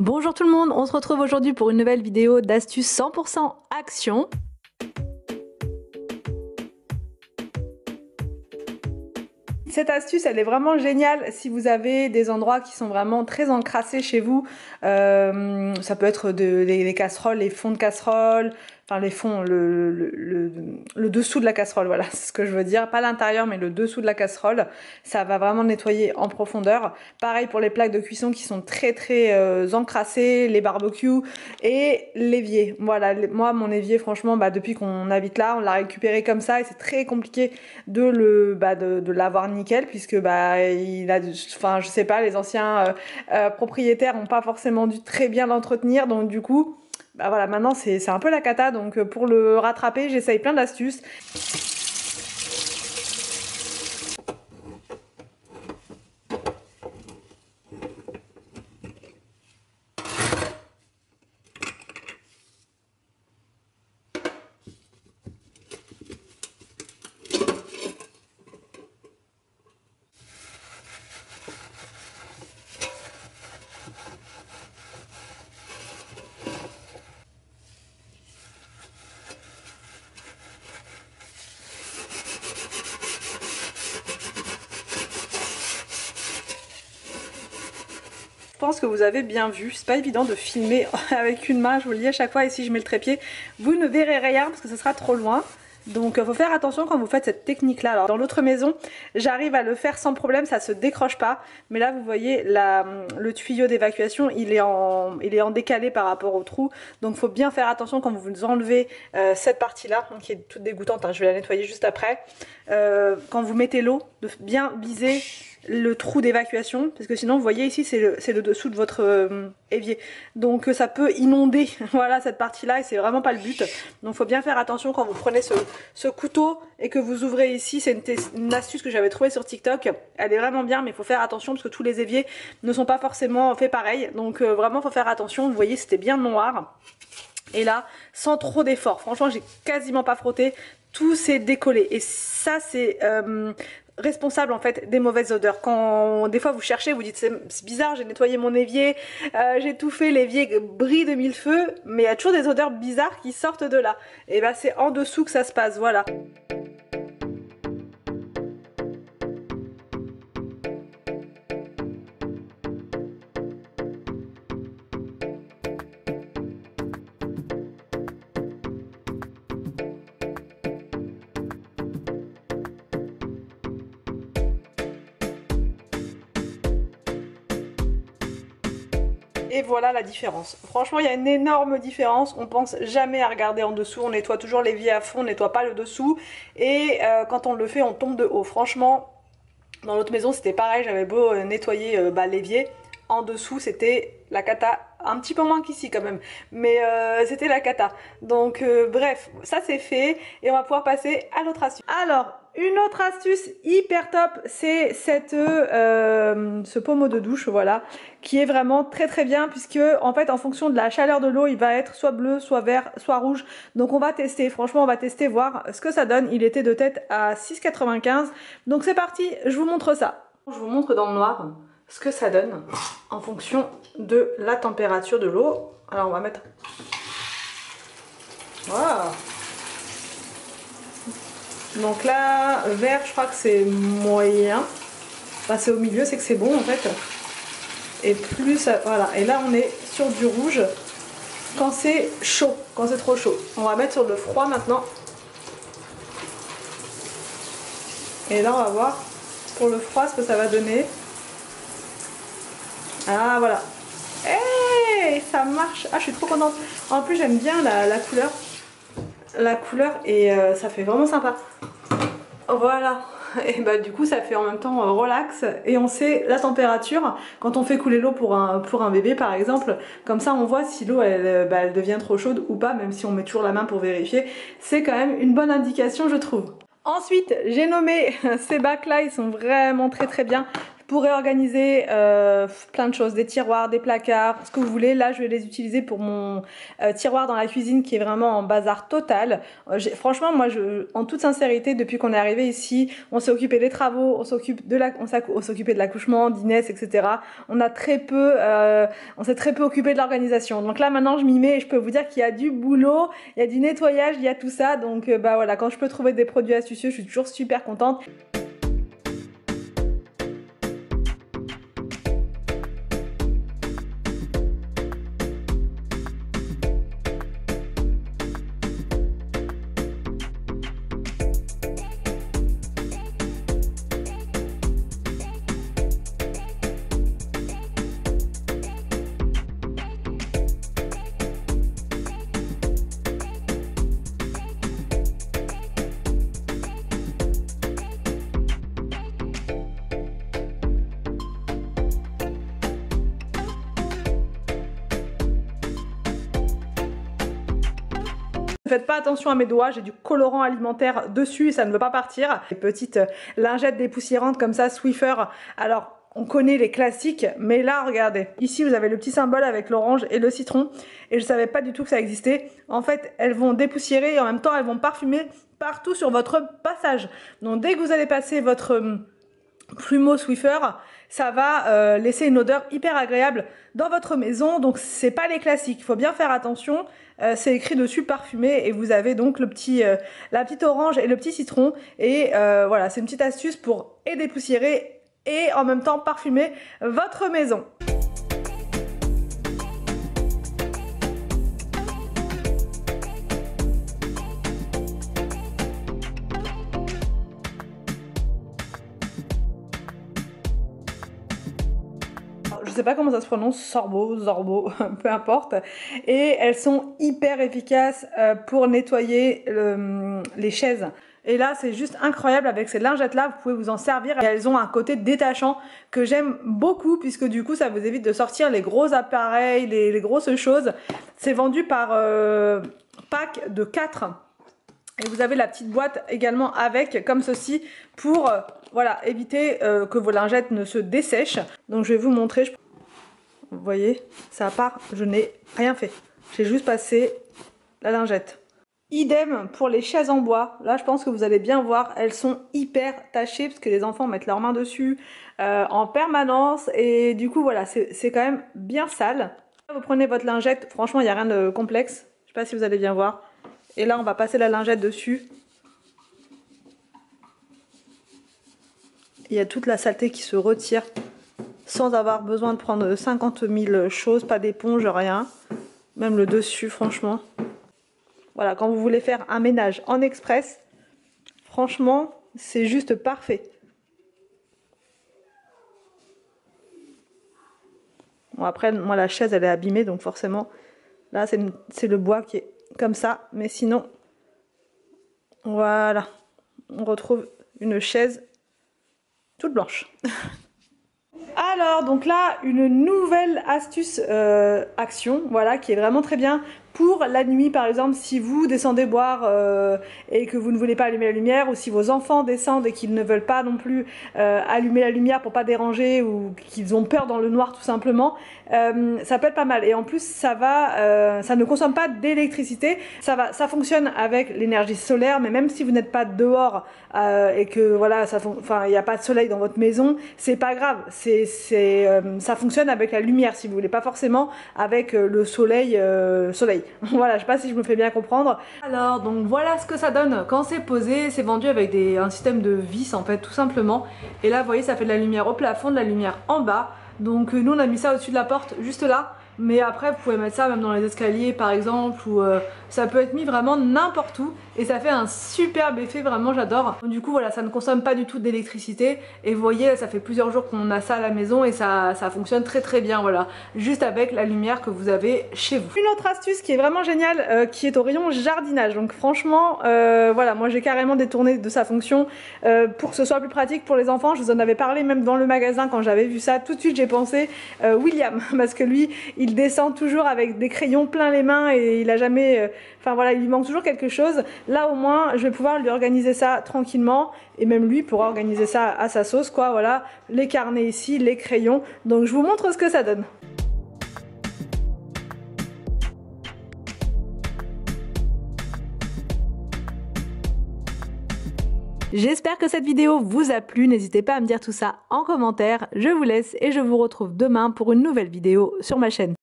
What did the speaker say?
Bonjour tout le monde, on se retrouve aujourd'hui pour une nouvelle vidéo d'astuces 100% action. Cette astuce, elle est vraiment géniale si vous avez des endroits qui sont vraiment très encrassés chez vous. Ça peut être les casseroles, les fonds de casserole, enfin les fonds, le dessous de la casserole, voilà, c'est ce que je veux dire. Pas l'intérieur, mais le dessous de la casserole. Ça va vraiment nettoyer en profondeur. Pareil pour les plaques de cuisson qui sont très encrassées, les barbecues et l'évier. Voilà, moi mon évier, franchement, depuis qu'on habite là, on l'a récupéré comme ça et c'est très compliqué de l'avoir nickel puisque il a, enfin je sais pas, les anciens propriétaires n'ont pas forcément dû très bien l'entretenir, donc du coup voilà, maintenant c'est un peu la cata, donc pour le rattraper j'essaye plein d'astuces. Je pense que vous avez bien vu, c'est pas évident de filmer avec une main, je vous le dis à chaque fois, et si je mets le trépied, vous ne verrez rien parce que ce sera trop loin. Donc faut faire attention quand vous faites cette technique là. Alors dans l'autre maison, j'arrive à le faire sans problème, ça se décroche pas. Mais là vous voyez le tuyau d'évacuation, il est en décalé par rapport au trou. Donc faut bien faire attention quand vous enlevez cette partie là, qui est toute dégoûtante, hein, je vais la nettoyer juste après. Quand vous mettez l'eau, de bien viser le trou d'évacuation, parce que sinon vous voyez ici c'est le dessous de votre évier, donc ça peut inonder voilà cette partie là et c'est vraiment pas le but. Donc faut bien faire attention quand vous prenez ce couteau et que vous ouvrez ici. C'est une astuce que j'avais trouvée sur TikTok, elle est vraiment bien, mais il faut faire attention parce que tous les éviers ne sont pas forcément faits pareil, donc vraiment faut faire attention. Vous voyez c'était bien noir et là sans trop d'effort, franchement j'ai quasiment pas frotté, tout s'est décollé et ça c'est responsable en fait des mauvaises odeurs. Quand des fois vous cherchez, vous dites c'est bizarre, j'ai nettoyé mon évier, j'ai tout fait, l'évier brille de mille feux, mais il y a toujours des odeurs bizarres qui sortent de là. Et c'est en dessous que ça se passe, voilà. Et voilà la différence. Franchement, il y a une énorme différence. On pense jamais à regarder en dessous. On nettoie toujours l'évier à fond, on nettoie pas le dessous. Et quand on le fait, on tombe de haut. Franchement, dans l'autre maison, c'était pareil. J'avais beau nettoyer l'évier. En dessous, c'était la cata. Un petit peu moins qu'ici quand même. Mais c'était la cata. Donc bref, ça c'est fait. Et on va pouvoir passer à l'autre astuce. Alors, une autre astuce hyper top, c'est ce pommeau de douche, voilà, qui est vraiment très bien, puisque en fait en fonction de la chaleur de l'eau, il va être soit bleu, soit vert, soit rouge. Donc on va tester, franchement on va tester, voir ce que ça donne. Il était de tête à 6,95. Donc c'est parti, je vous montre ça. Je vous montre dans le noir ce que ça donne en fonction de la température de l'eau. Alors on va mettre... Voilà. Donc là, vert, je crois que c'est moyen. Enfin, c'est au milieu, c'est que c'est bon en fait. Et plus, voilà. Et là, on est sur du rouge quand c'est chaud, quand c'est trop chaud. On va mettre sur le froid maintenant. Et là, on va voir pour le froid ce que ça va donner. Ah, voilà. Hey, ça marche. Ah, je suis trop contente. En plus, j'aime bien la couleur. La couleur et ça fait vraiment sympa. Voilà, et du coup ça fait en même temps relax et on sait la température quand on fait couler l'eau pour un bébé par exemple. Comme ça on voit si l'eau elle devient trop chaude ou pas, même si on met toujours la main pour vérifier. C'est quand même une bonne indication, je trouve. Ensuite j'ai nommé ces bacs là, ils sont vraiment très bien. pour réorganiser plein de choses, des tiroirs, des placards, ce que vous voulez. Là je vais les utiliser pour mon tiroir dans la cuisine qui est vraiment en bazar total. Franchement moi en toute sincérité, depuis qu'on est arrivé ici, on s'est occupé des travaux, on s'est occupé de l'accouchement d'Inès, etc. On s'est très peu occupé de l'organisation. Donc là maintenant je m'y mets et je peux vous dire qu'il y a du boulot, il y a du nettoyage, il y a tout ça. Donc bah voilà, quand je peux trouver des produits astucieux, je suis toujours super contente. Ne faites pas attention à mes doigts, j'ai du colorant alimentaire dessus et ça ne veut pas partir. Les petites lingettes dépoussiérantes comme ça, Swiffer. Alors, on connaît les classiques, mais là, regardez. Ici, vous avez le petit symbole avec l'orange et le citron. Et je savais pas du tout que ça existait. En fait, elles vont dépoussiérer et en même temps, elles vont parfumer partout sur votre passage. Donc, dès que vous allez passer votre plumeau Swiffer, ça va laisser une odeur hyper agréable dans votre maison. Donc c'est pas les classiques, il faut bien faire attention. C'est écrit dessus parfumé et vous avez donc la petite orange et le petit citron. Et voilà, c'est une petite astuce pour dépoussiérer et en même temps parfumer votre maison. Je sais pas comment ça se prononce, Sorbo, Zorbo, peu importe. Et elles sont hyper efficaces pour nettoyer les chaises. Et là, c'est juste incroyable avec ces lingettes-là, vous pouvez vous en servir. Et elles ont un côté détachant que j'aime beaucoup, puisque du coup, ça vous évite de sortir les gros appareils, les grosses choses. C'est vendu par pack de 4. Et vous avez la petite boîte également avec, comme ceci, pour voilà, éviter que vos lingettes ne se dessèchent. Donc je vais vous montrer. Vous voyez, ça part, je n'ai rien fait. J'ai juste passé la lingette. Idem pour les chaises en bois. Là, je pense que vous allez bien voir, elles sont hyper tachées parce que les enfants mettent leurs mains dessus en permanence. Et du coup, voilà, c'est quand même bien sale. Vous prenez votre lingette, franchement, il n'y a rien de complexe. Je ne sais pas si vous allez bien voir. Et là, on va passer la lingette dessus. Il y a toute la saleté qui se retire sans avoir besoin de prendre 50 000 choses, pas d'éponge, rien. Même le dessus, franchement. Voilà, quand vous voulez faire un ménage en express, franchement, c'est juste parfait. Bon, après, moi, la chaise, elle est abîmée, donc forcément, là, c'est le bois qui est comme ça. Mais sinon, voilà, on retrouve une chaise toute blanche. Alors, donc là, une nouvelle astuce action, voilà, qui est vraiment très bien pour la nuit, par exemple, si vous descendez boire et que vous ne voulez pas allumer la lumière, ou si vos enfants descendent et qu'ils ne veulent pas non plus allumer la lumière pour pas déranger, ou qu'ils ont peur dans le noir tout simplement, ça peut être pas mal. Et en plus, ça ne consomme pas d'électricité, ça fonctionne avec l'énergie solaire, mais même si vous n'êtes pas dehors et que voilà, il n'y a pas de soleil dans votre maison, c'est pas grave, ça fonctionne avec la lumière, si vous voulez, pas forcément avec le soleil. Voilà, je sais pas si je me fais bien comprendre. Alors, donc voilà ce que ça donne quand c'est posé. C'est vendu avec un système de vis en fait, tout simplement. Et là, vous voyez, ça fait de la lumière au plafond, de la lumière en bas. Donc nous, on a mis ça au-dessus de la porte, juste là. Mais après, vous pouvez mettre ça même dans les escaliers, par exemple, ou ça peut être mis vraiment n'importe où. Et ça fait un superbe effet, vraiment, j'adore. Du coup, voilà, ça ne consomme pas du tout d'électricité. Et vous voyez, ça fait plusieurs jours qu'on a ça à la maison et ça fonctionne très très bien, voilà. Juste avec la lumière que vous avez chez vous. Une autre astuce qui est vraiment géniale, qui est au rayon jardinage. Donc franchement, voilà, moi j'ai carrément détourné de sa fonction pour que ce soit plus pratique pour les enfants. Je vous en avais parlé même dans le magasin quand j'avais vu ça. Tout de suite, j'ai pensé William, parce que lui, il descend toujours avec des crayons plein les mains et il a jamais... Enfin voilà, il lui manque toujours quelque chose. Là au moins, je vais pouvoir lui organiser ça tranquillement et même lui pourra organiser ça à sa sauce, quoi. Voilà, les carnets ici, les crayons. Donc je vous montre ce que ça donne. J'espère que cette vidéo vous a plu, n'hésitez pas à me dire tout ça en commentaire. Je vous laisse et je vous retrouve demain pour une nouvelle vidéo sur ma chaîne.